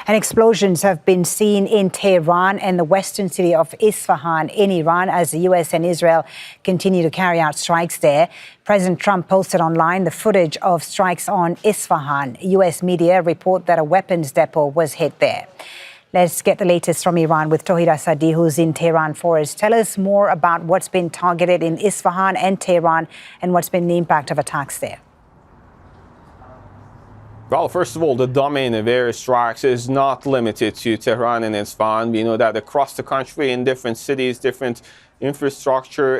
And explosions have been seen in Tehran and the western city of Isfahan in Iran as the US and Israel continue to carry out strikes there. President Trump posted online the footage of strikes on Isfahan. US media report that a weapons depot was hit there. Let's get the latest from Iran with Tohid Asadi, who's in Tehran for us. Tell us more about what's been targeted in Isfahan and Tehran and what's been the impact of attacks there. Well, first of all, the domain of airstrikes is not limited to Tehran and Isfahan. We know that across the country in different cities, different infrastructure,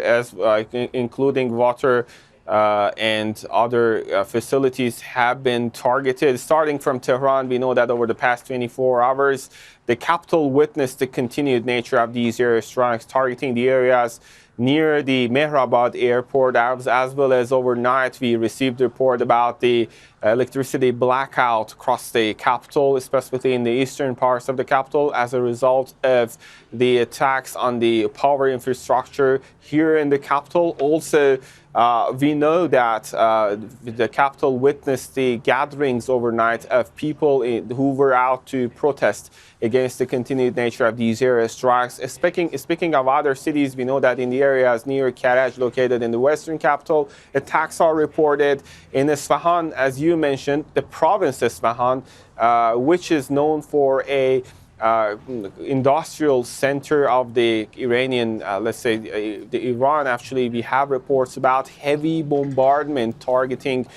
including water and other facilities have been targeted. Starting from Tehran, we know that over the past 24 hours, the capital witnessed the continued nature of these airstrikes, targeting the areas near the Mehrabad airport, as well as overnight we received a report about the electricity blackout across the capital, specifically in the eastern parts of the capital, as a result of the attacks on the power infrastructure here in the capital. Also, we know that the capital witnessed the gatherings overnight of people who were out to protest against the continued nature of these airstrikes. Speaking of other cities, we know that in the areas near Karaj, located in the western capital, attacks are reported. In Isfahan, as you mentioned, the province Isfahan, which is known for a industrial center of the Iranian, let's say, the Iran, actually, we have reports about heavy bombardment targeting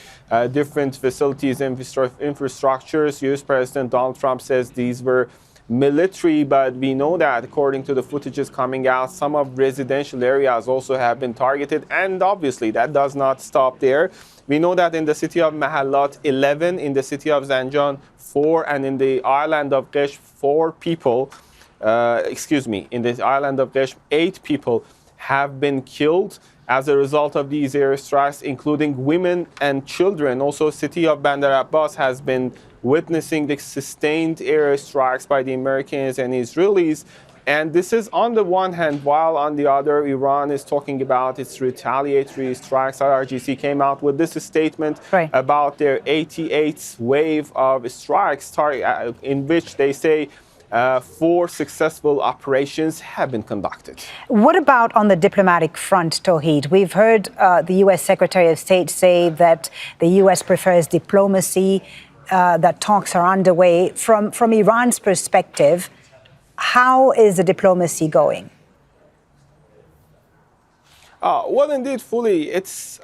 different facilities and infrastructures. US President Donald Trump says these were military, but we know that according to the footages coming out, some of residential areas also have been targeted, and obviously that does not stop there. We know that in the city of Mahallat, 11, in the city of Zanjan, 4, and in the island of Qeshm, 4 people, in the island of Qeshm, 8 people have been killed as a result of these airstrikes, including women and children. Also, city of Bandar Abbas has been witnessing the sustained airstrikes by the Americans and Israelis. And this is on the one hand, while on the other, Iran is talking about its retaliatory strikes. IRGC came out with this statement about their 88th wave of strikes, in which they say 4 successful operations have been conducted. What about on the diplomatic front, Tohid? We've heard the U.S. Secretary of State say that the U.S. prefers diplomacy, that talks are underway. From Iran's perspective, how is the diplomacy going? Well, indeed, fully, it's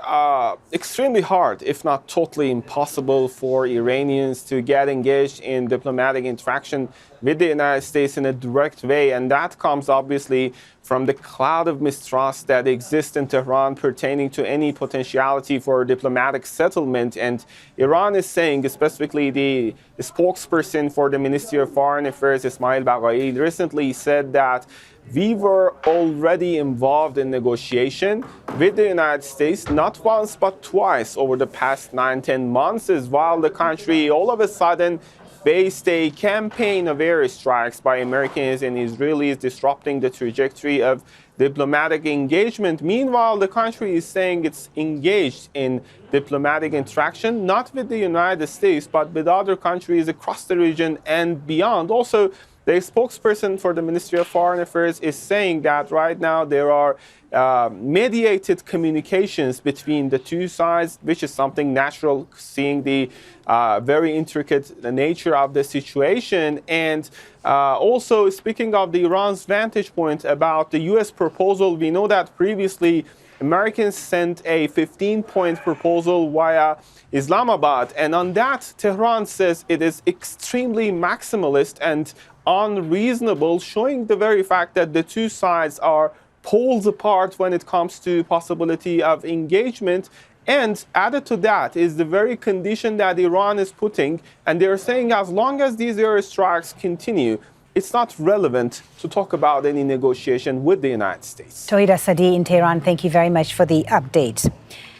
extremely hard, if not totally impossible, for Iranians to get engaged in diplomatic interaction with the United States in a direct way. And that comes, obviously, from the cloud of mistrust that exists in Tehran pertaining to any potentiality for diplomatic settlement. And Iran is saying, specifically the spokesperson for the Ministry of Foreign Affairs, Ismail Baghai, recently said that we were already involved in negotiation with the United States, not once but twice over the past 9-10 months, while the country all of a sudden faced a campaign of airstrikes by Americans and Israelis, disrupting the trajectory of diplomatic engagement. Meanwhile, the country is saying it's engaged in diplomatic interaction, not with the United States, but with other countries across the region and beyond. Also, the spokesperson for the Ministry of Foreign Affairs is saying that right now there are mediated communications between the two sides, which is something natural, seeing the very intricate nature of the situation. And also, speaking of the Iran's vantage point about the U.S. proposal, we know that previously Americans sent a 15-point proposal via Islamabad. And on that, Tehran says it is extremely maximalist and unreasonable, showing the very fact that the two sides are poles apart when it comes to possibility of engagement. And added to that is the very condition that Iran is putting, and they're saying as long as these airstrikes continue, it's not relevant to talk about any negotiation with the United States. Tohid Asadi in Tehran, thank you very much for the update.